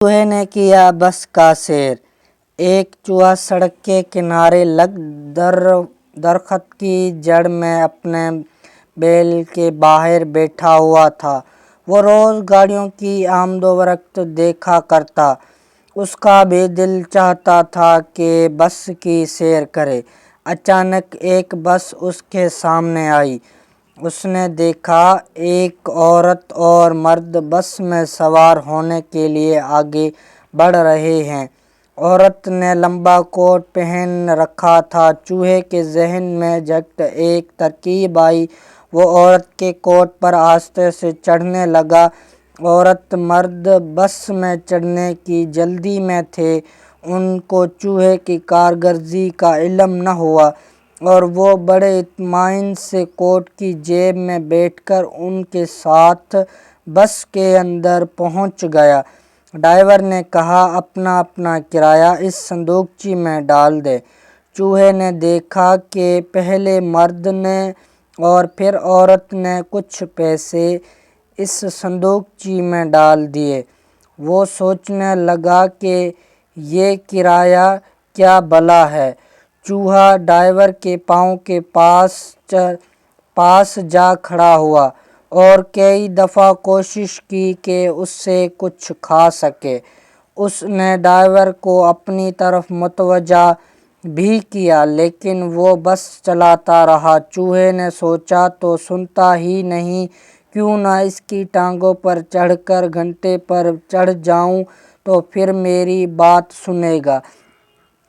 چوہے نے کیا بس کا سیر۔ ایک چوہا سڑک کے کنارے لگ درخت کی جڑ میں اپنے بیل کے باہر بیٹھا ہوا تھا۔ وہ روز گاڑیوں کی آمد و رفت دیکھا کرتا۔ اس کا بھی دل چاہتا تھا کہ بس کی سیر کرے۔ اچانک ایک بس اس کے سامنے آئی۔ اس نے دیکھا ایک عورت اور مرد بس میں سوار ہونے کے لیے آگے بڑھ رہے ہیں۔ عورت نے لمبا کوٹ پہن رکھا تھا۔ چوہے کے ذہن میں جھٹ ایک ترکیب آئی۔ وہ عورت کے کوٹ پر آہستہ سے چڑھنے لگا۔ عورت مرد بس میں چڑھنے کی جلدی میں تھے۔ ان کو چوہے کی کارکردگی کا علم نہ ہوا اور وہ بڑے اطمینان سے کوٹ کی جیب میں بیٹھ کر ان کے ساتھ بس کے اندر پہنچ گیا۔ ڈرائیور نے کہا، اپنا کرایہ اس صندوقچی میں ڈال دیں۔ چوہے نے دیکھا کہ پہلے مرد نے اور پھر عورت نے کچھ پیسے اس صندوقچی میں ڈال دیے۔ وہ سوچنے لگا کہ یہ کرایہ کیا بلا ہے۔ چوہا ڈرائیور کے پاؤں کے پاس جا کھڑا ہوا اور کئی دفعہ کوشش کی کہ اس سے کچھ کھا سکے۔ اس نے ڈرائیور کو اپنی طرف متوجہ بھی کیا لیکن وہ بس چلاتا رہا۔ چوہے نے سوچا، تو سنتا ہی نہیں، کیوں نہ اس کی ٹانگوں پر چڑھ کر گھنٹے پر چڑھ جاؤں تو پھر میری بات سنے گا۔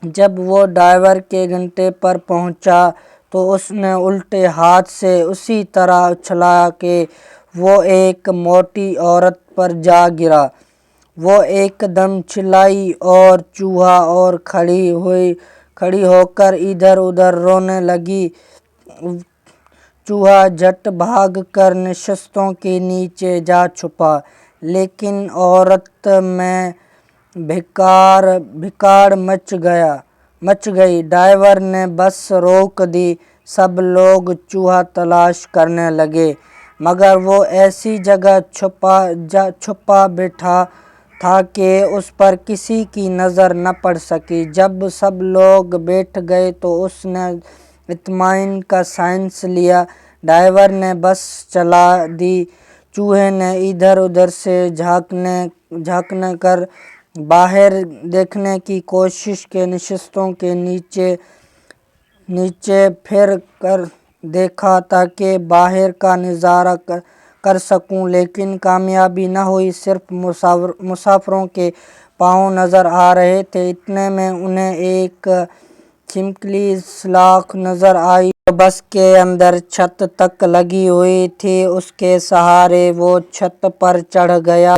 جب وہ ڈرائیور کے گھنٹے پر پہنچا تو اس نے الٹے ہاتھ سے اسی طرح اچھلا کہ وہ ایک موٹی عورت پر جا گرا۔ وہ ایک دم چلائی اور چوہا اور کھڑی ہو کر ادھر ادھر رونے لگی۔ چوہا جھٹ بھاگ کر نشستوں کے نیچے جا چھپا لیکن عورت میں بھگاڑ مچ گئی۔ ڈرائیور نے بس روک دی۔ سب لوگ چوہا تلاش کرنے لگے مگر وہ ایسی جگہ چھپا بیٹھا تھا کہ اس پر کسی کی نظر نہ پڑ سکی۔ جب سب لوگ بیٹھ گئے تو اس نے اطمینان کا سانس لیا۔ ڈرائیور نے بس چلا دی۔ چوہے نے ادھر ادھر سے جھانک کر باہر دیکھنے کی کوشش کی۔ نشستوں کے نیچے پھر کر دیکھا تاکہ باہر کا نظارہ کر سکوں لیکن کامیابی نہ ہوئی۔ صرف مسافروں کے پاؤں نظر آ رہے تھے۔ اتنے میں انہیں ایک چمکیلی سلاخ نظر آئی جو بس کے اندر چھت تک لگی ہوئی تھی۔ اس کے سہارے وہ چھت پر چڑھ گیا۔